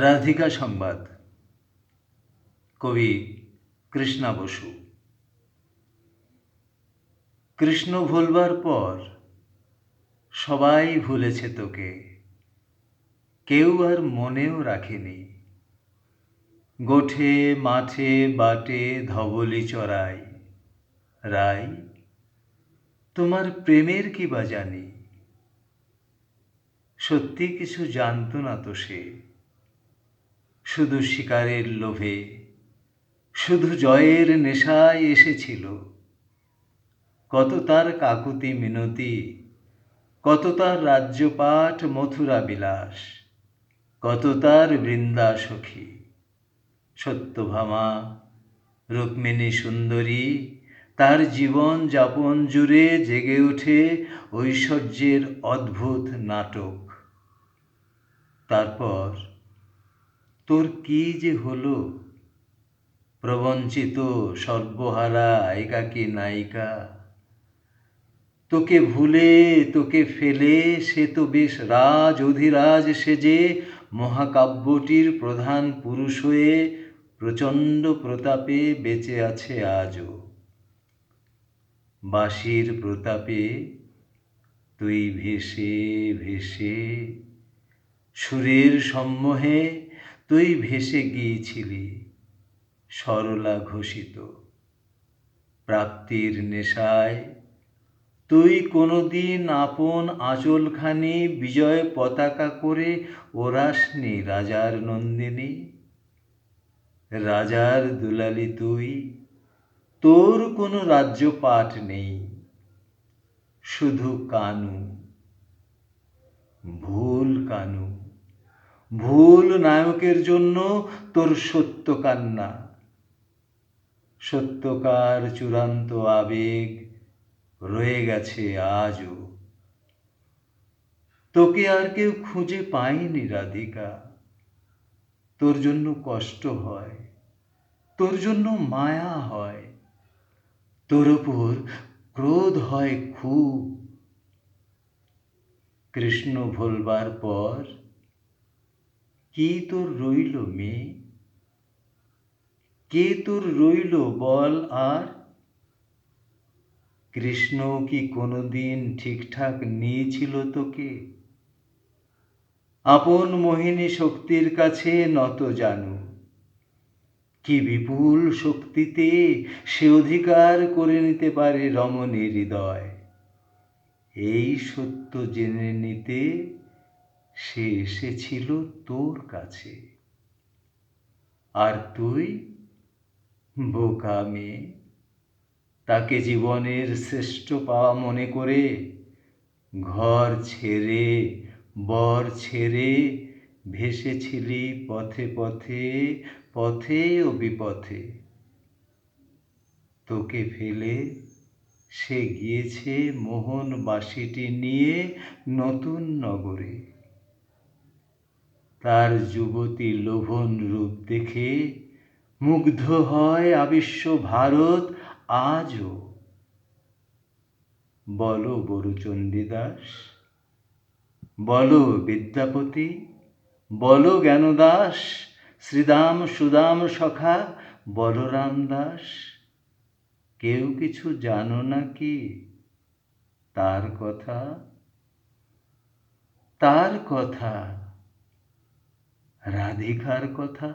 রাধিকা সংবাদ, কবি কৃষ্ণা বসু। কৃষ্ণ ভুলবার পর সবাই ভুলেছে তোকে, কেউ আর মনেও রাখেনি। গোঠে মাঠে বাটে ধবলি চড়াই, রাই তোমার প্রেমের কি বা জানি। সত্যি কিছু জানতো না তো সে, শুধু শিকারের লোভে, শুধু জয়ের নেশায় এসেছিল। কত তার কাকুতি মিনতি, কত তার রাজ্যপাট মথুরা বিলাস, কত তার বৃন্দা সখী। সত্যভামা রুক্মিণী সুন্দরী, তার জীবন যাপন জুড়ে জেগে ওঠে ঐশ্বর্যের অদ্ভুত নাটক। তারপর তোর কি যে হলো, প্রবঞ্চিত সর্বহারা একাকী নায়িকা। তোকে ভুলে তোকে ফেলে সে তো বেশ রাজ অধিরাজ সেজে মহাকাব্যটির প্রধান পুরুষ হয়ে প্রচণ্ড প্রতাপে বেঁচে আছে আজও। বাঁশির প্রতাপে তুই ভেসে ভেসে, সুরের সম্মোহে তুই ভেসে গিয়েছিলি সরলা ঘোষিত। প্রাপ্তির নেশায় তুই কোনোদিন আপন আঁচলখানি বিজয় পতাকা করে ওড়াসনি রাজার নন্দিনী। রাজার দুলালি তুই, তোর কোনো রাজ্যপাট নেই, শুধু কানু। ভুল কানু, ভুল নায়কের জন্য তোর সত্য কান্না। সত্যকার চূড়ান্ত আবেগ রয়ে গেছে আজও। তোকে আর কেউ খুঁজে পায়নি রাধিকা। তোর জন্য কষ্ট হয়, তোর জন্য মায়া হয়, তোর ওপর ক্রোধ হয় খুব। কৃষ্ণ ভুলবার পর কি তোর রইল মেয়ে? কে তোর রইল বল আর? কৃষ্ণ কি কোনোদিন ঠিকঠাক নিয়েছিল তোকে? আপন মোহিনী শক্তির কাছে নত জানু। কি বিপুল শক্তিতে সে অধিকার করে নিতে পারে রমণীর হৃদয়। এই সত্য জেনে নিতে সে এসেছিল তোর কাছে। আর তুই বোকা মেয়ে, তাকে জীবনের শ্রেষ্ঠ পাওয়া মনে করে ঘর ছেড়ে বর ছেড়ে ভেসেছিলি পথে পথে, পথে ও বিপথে। তোকে ফেলে সে গিয়েছে মোহন বাঁশিটি নিয়ে নতুন নগরে। তার যুবতী লোভন রূপ দেখে মুগ্ধ হয় আবিশ্ব ভারত আজও। বলো বরুচণ্ডীদাস, বলো বিদ্যাপতি, বলো জ্ঞানদাস, শ্রীদাম সুদাম সখা বলরাম দাস, কেউ কিছু জানো নাকি তার কথা? তার কথা, রাধিকার কথা।